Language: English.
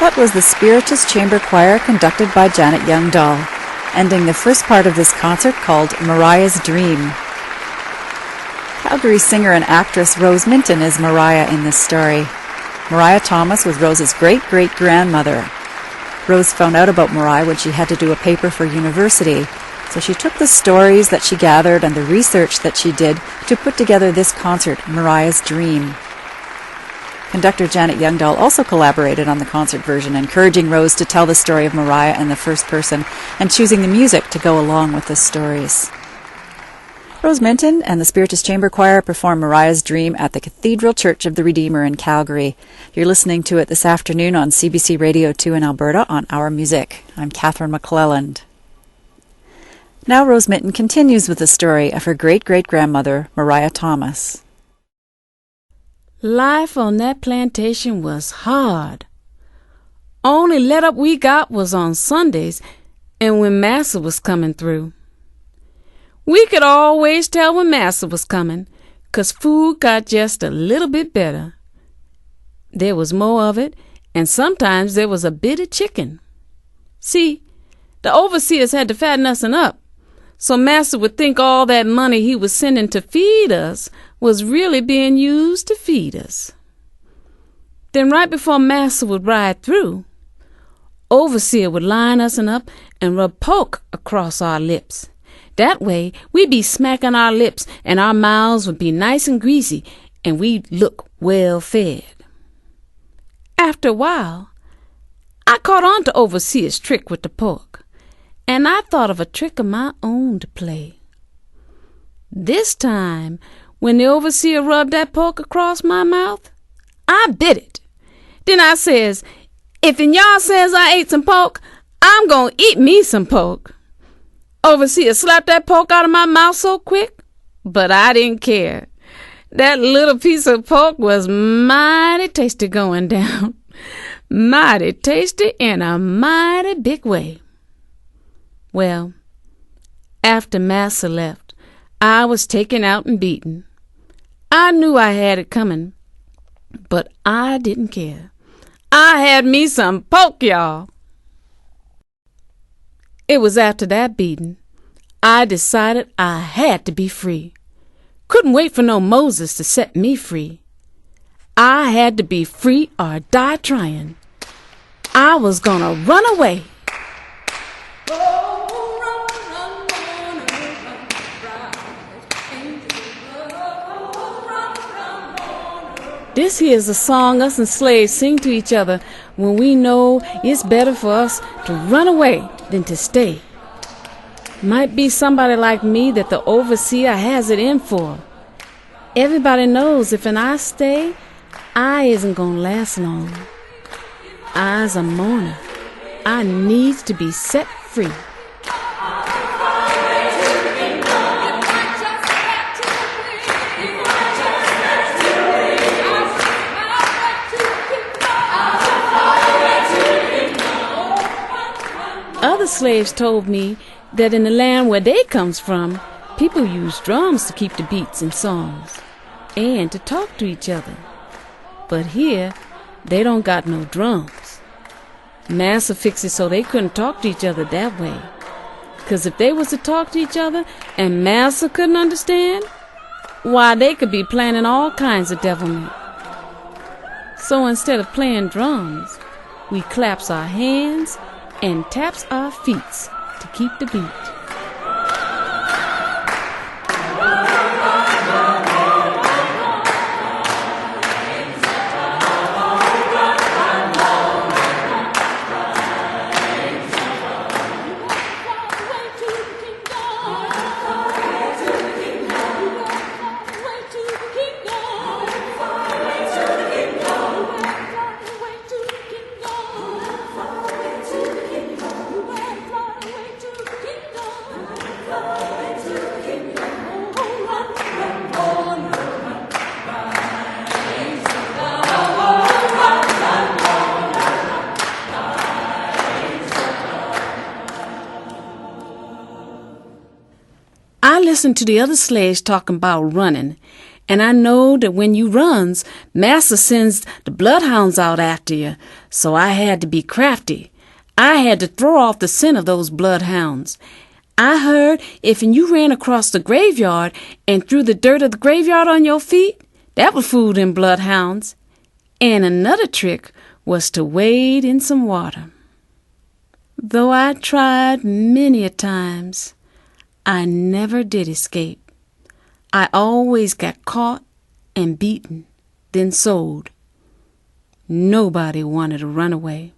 That was the Spiritist Chamber Choir conducted by Janet Young-Dahl, ending the first part of this concert called Mariah's Dream. Calgary singer and actress Rose Minton is Mariah in this story. Mariah Thomas was Rose's great-great-grandmother. Rose found out about Mariah when she had to do a paper for university, so she took the stories that she gathered and the research that she did to put together this concert, Mariah's Dream. Conductor Janet Young-Dahl also collaborated on the concert version, encouraging Rose to tell the story of Mariah in the first person and choosing the music to go along with the stories. Rose Minton and the Spiritist Chamber Choir performed Mariah's Dream at the Cathedral Church of the Redeemer in Calgary. You're listening to it this afternoon on CBC Radio 2 in Alberta on Our Music. I'm Catherine McClelland. Now Rose Minton continues with the story of her great-great-grandmother, Mariah Thomas. Life on that plantation was hard. Only let up we got was on Sundays and when Massa was coming through. We could always tell when Massa was coming, 'cause food got just a little bit better. There was more of it, and sometimes there was a bit of chicken. See, the overseers had to fatten us up, so Massa would think all that money he was sending to feed us was really being used to feed us. Then right before Massa would ride through, overseer would line us up and rub pork across our lips. That way, we'd be smacking our lips and our mouths would be nice and greasy and we'd look well fed. After a while, I caught on to overseer's trick with the pork, and I thought of a trick of my own to play. This time, when the overseer rubbed that pork across my mouth, I bit it. Then I says, "If y'all says I ate some pork, I'm gonna eat me some pork." Overseer slapped that pork out of my mouth so quick, but I didn't care. That little piece of pork was mighty tasty going down. Mighty tasty in a mighty big way. Well, after Massa left, I was taken out and beaten. I knew I had it coming, but I didn't care. I had me some pork, y'all. It was after that beating I decided I had to be free. Couldn't wait for no Moses to set me free. I had to be free or die trying. I was gonna run away. This here's a song us and slaves sing to each other when we know it's better for us to run away than to stay. Might be somebody like me that the overseer has it in for. Everybody knows if I stay, I isn't gonna last long. I's a mourner. I needs to be set free. Other slaves told me that in the land where they comes from, people use drums to keep the beats in songs and to talk to each other. But here, they don't got no drums. Massa fixed it so they couldn't talk to each other that way. 'Cause if they was to talk to each other and Massa couldn't understand, why, they could be planning all kinds of devilment. So instead of playing drums, we claps our hands and taps our feet to keep the beat. I listened to the other slaves talking about running, And I know that when you runs, Massa sends the bloodhounds out after you, so I had to be crafty. I had to throw off the scent of those bloodhounds. I heard if you ran across the graveyard and threw the dirt of the graveyard on your feet, that would fool them bloodhounds. And another trick was to wade in some water. Though I tried many a times, I never did escape. I always got caught and beaten, then sold. Nobody wanted to run away.